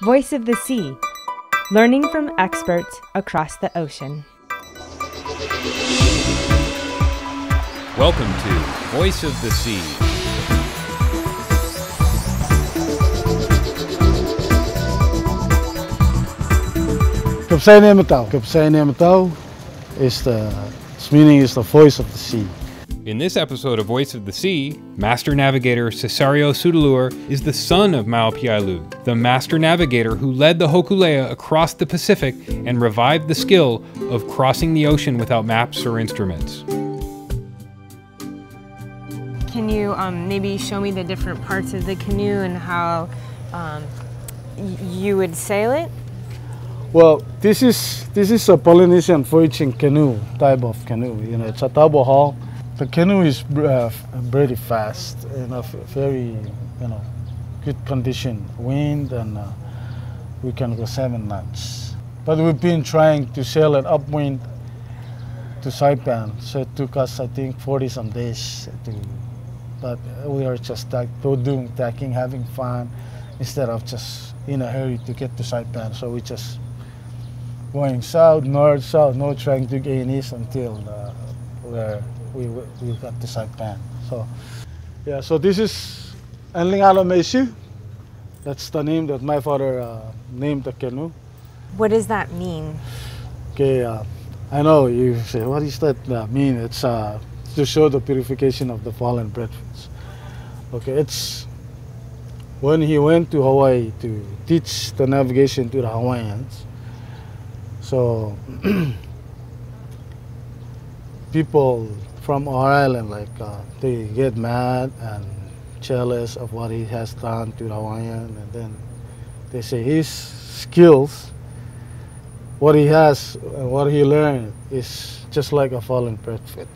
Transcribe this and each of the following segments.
Voice of the Sea, learning from experts across the ocean. Welcome to Voice of the Sea. Its meaning is the voice of the sea. In this episode of Voice of the Sea, Master Navigator Sesario Sewralur is the son of Mau Piailug, the master navigator who led the Hōkūleʻa across the Pacific and revived the skill of crossing the ocean without maps or instruments. Can you maybe show me the different parts of the canoe and how you would sail it? Well, this is a Polynesian voyaging canoe type of canoe. You know, it's a double hull. The canoe is very fast and of very, good condition, wind, and we can go 7 knots. But we've been trying to sail it upwind to Saipan, so it took us, I think, 40-some days but we are just doing tacking, having fun, instead of just in a hurry to get to Saipan. So we just going south, north, south, no trying to gain east until we got to Saipan. So, yeah, so this is Alingano Maisu. That's the name that my father named the canoe. What does that mean? Okay, I know you say, what does that mean? It's to show the purification of the fallen breadfruits. Okay, it's when he went to Hawaii to teach the navigation to the Hawaiians. So people from our island, they get mad and jealous of what he has done to the Hawaiian, and then they say his skills, what he has, what he learned is just like a fallen breadfruit.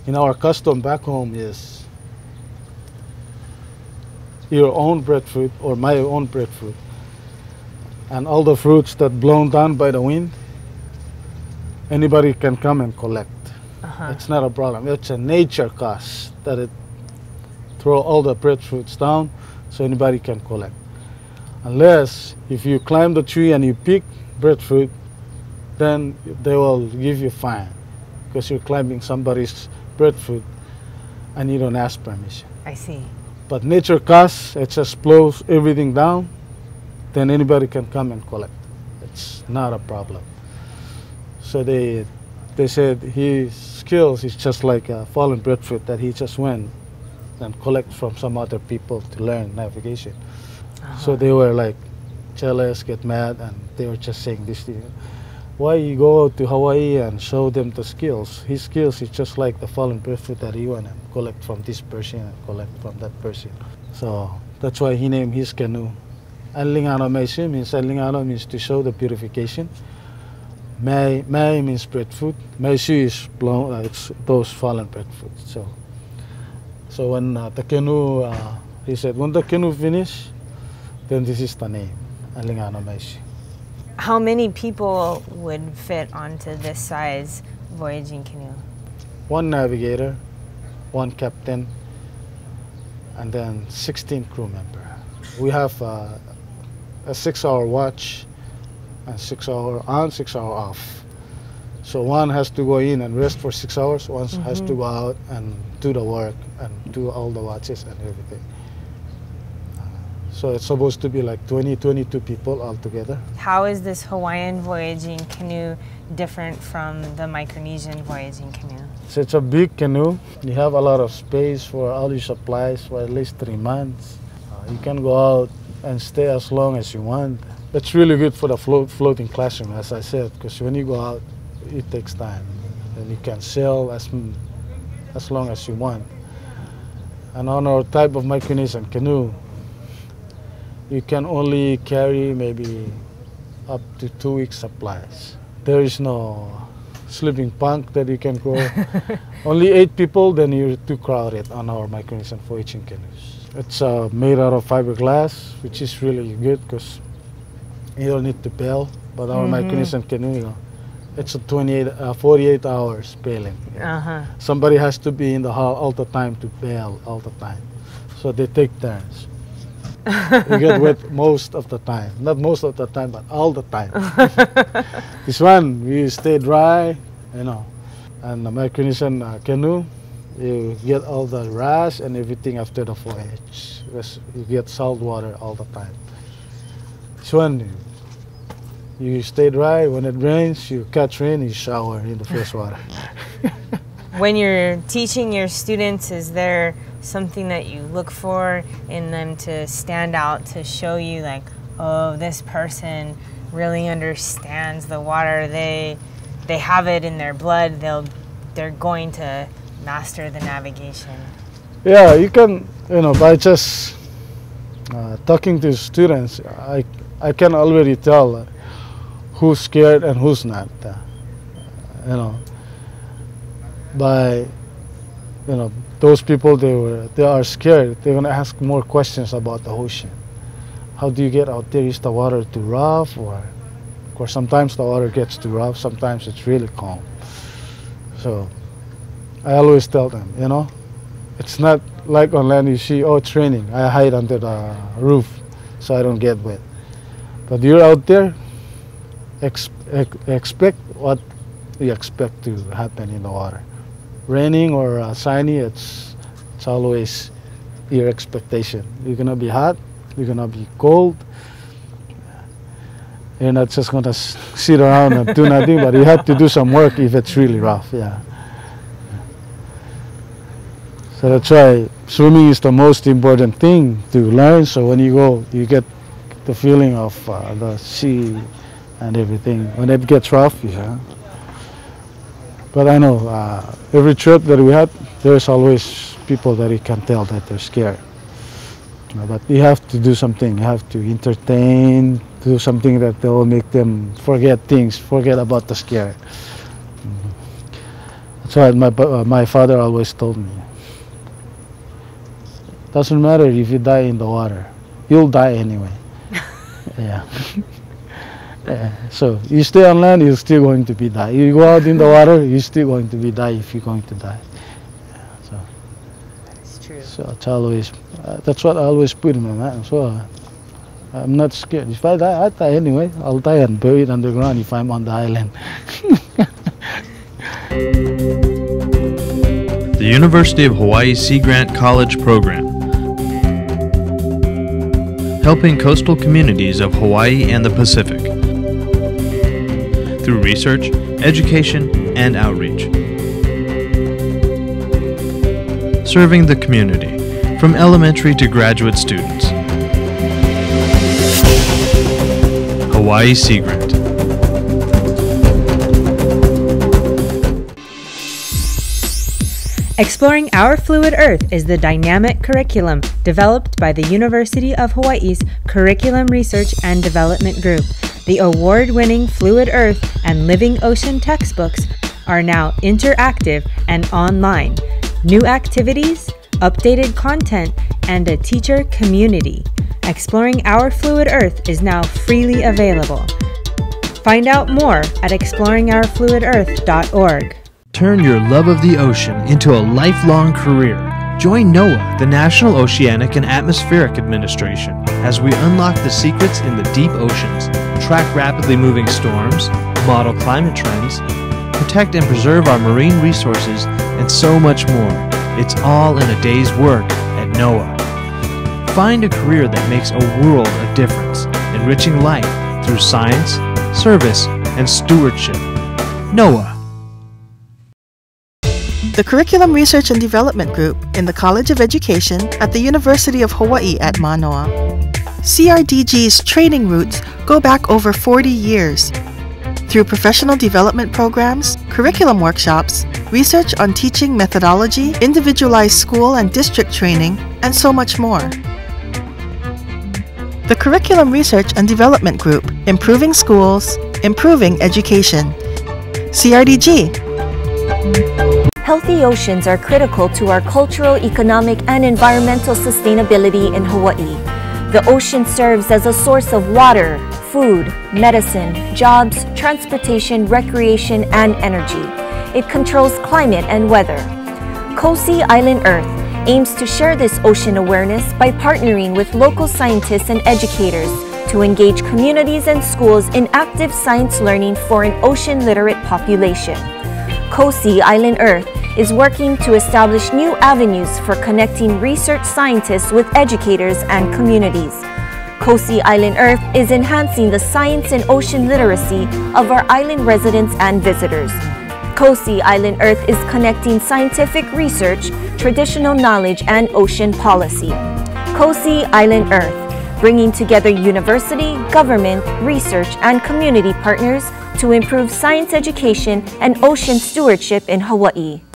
In our custom back home is your own breadfruit or my own breadfruit, and all the fruits that blown down by the wind, anybody can come and collect. It's not a problem. It's a nature cause that it throw all the breadfruits down so anybody can collect. Unless if you climb the tree and you pick breadfruit, then they will give you a fine because you're climbing somebody's breadfruit and you don't ask permission. I see. But nature cause, it just blows everything down, then anybody can come and collect. It's not a problem. So they said his skills is just like a fallen breadfruit that he just went and collect from some other people to learn navigation. So they were like jealous, get mad, and they were just saying this thing. Why you go to Hawaii and show them the skills? His skills is just like the fallen breadfruit that he went and collect from this person and collect from that person. So that's why he named his canoe Alingano Maisu. Alingano means to show the purification. Mai means breadfruit. Maisu is blown, it's those fallen breadfruits. So when the canoe, he said, when the canoe finish, then this is the name, Alingano Maisu. How many people would fit onto this size voyaging canoe? 1 navigator, 1 captain, and then 16 crew members. We have a 6-hour watch and 6-hour on, 6-hour off. So one has to go in and rest for 6 hours, one has to go out and do the work and do all the watches and everything. So it's supposed to be like 22 people altogether. How is this Hawaiian voyaging canoe different from the Micronesian voyaging canoe? So it's a big canoe. You have a lot of space for all your supplies for at least 3 months. You can go out and stay as long as you want. It's really good for the floating classroom, as I said, because when you go out, it takes time. And you can sail as long as you want. And on our type of Micronesian canoe, you can only carry maybe up to 2 weeks supplies. There is no sleeping bunk that you can go. Only 8 people, then you're too crowded on our Micronesian voyaging canoes. It's made out of fiberglass, which is really good because you don't need to bail. But our Micronesian canoe, it's a 48 hours bailing. Somebody has to be in the hull all the time to bail all the time. So they take turns. You get wet most of the time. Not most of the time, but all the time. This one, we stay dry, you know. And the Micronesian canoe, you get all the rash and everything after the voyage. Because you get salt water all the time. This one, you stay dry. When it rains, you catch rain, you shower in the fresh water. When you're teaching your students, is there something that you look for in them to stand out, to show you like, oh, this person really understands the water, they have it in their blood, they're going to master the navigation? Yeah, you can, you know, by just talking to students, I can already tell who's scared and who's not. You know, by, you know, those people, they are scared. They're gonna ask more questions about the ocean. How do you get out there? Is the water too rough, or of course sometimes the water gets too rough. Sometimes it's really calm. So I always tell them, you know, it's not like on land you see, oh, it's raining, I hide under the roof so I don't get wet. But you're out there, expect what you expect to happen in the water. Raining or sunny, it's always your expectation. You're gonna be hot, you're gonna be cold. You're not just gonna sit around and do nothing, but you have to do some work if it's really rough. Yeah. So that's why swimming is the most important thing to learn. So when you go, you get the feeling of the sea and everything. When it gets rough, yeah. But I know every trip that we had, there's always people that you can tell that they're scared. You know, but you have to do something. You have to entertain, do something that will make them forget things, forget about the scare. That's why my father always told me, doesn't matter if you die in the water, you'll die anyway. Yeah. So you stay on land, you're still going to be die. You go out in the water, you're still going to be die if you're going to die. So That's true. So it's always, that's what I always put in my mind. So I'm not scared. If I die, I die anyway. I'll die and buried underground if I'm on the island. The University of Hawaii Sea Grant College Program, helping coastal communities of Hawaii and the Pacific through research, education, and outreach. Serving the community, from elementary to graduate students. Hawaii Sea Grant. Exploring Our Fluid Earth is the dynamic curriculum developed by the University of Hawaii's Curriculum Research and Development Group. The award-winning Fluid Earth and Living Ocean textbooks are now interactive and online. New activities, updated content, and a teacher community. Exploring Our Fluid Earth is now freely available. Find out more at exploringourfluidearth.org. Turn your love of the ocean into a lifelong career. Join NOAA, the National Oceanic and Atmospheric Administration, as we unlock the secrets in the deep oceans, track rapidly moving storms, model climate trends, protect and preserve our marine resources, and so much more. It's all in a day's work at NOAA. Find a career that makes a world of difference, enriching life through science, service, and stewardship. NOAA. The Curriculum Research and Development Group in the College of Education at the University of Hawaii at Manoa. CRDG's training roots go back over 40 years. Through professional development programs, curriculum workshops, research on teaching methodology, individualized school and district training, and so much more. The Curriculum Research and Development Group, improving schools, improving education. CRDG. Healthy oceans are critical to our cultural, economic, and environmental sustainability in Hawaii. The ocean serves as a source of water, food, medicine, jobs, transportation, recreation, and energy. It controls climate and weather. Kosi Island Earth aims to share this ocean awareness by partnering with local scientists and educators to engage communities and schools in active science learning for an ocean-literate population. COSI Island Earth is working to establish new avenues for connecting research scientists with educators and communities. COSI Island Earth is enhancing the science and ocean literacy of our island residents and visitors. COSI Island Earth is connecting scientific research, traditional knowledge, and ocean policy. COSI Island Earth, bringing together university, government, research, and community partners to improve science education and ocean stewardship in Hawaii.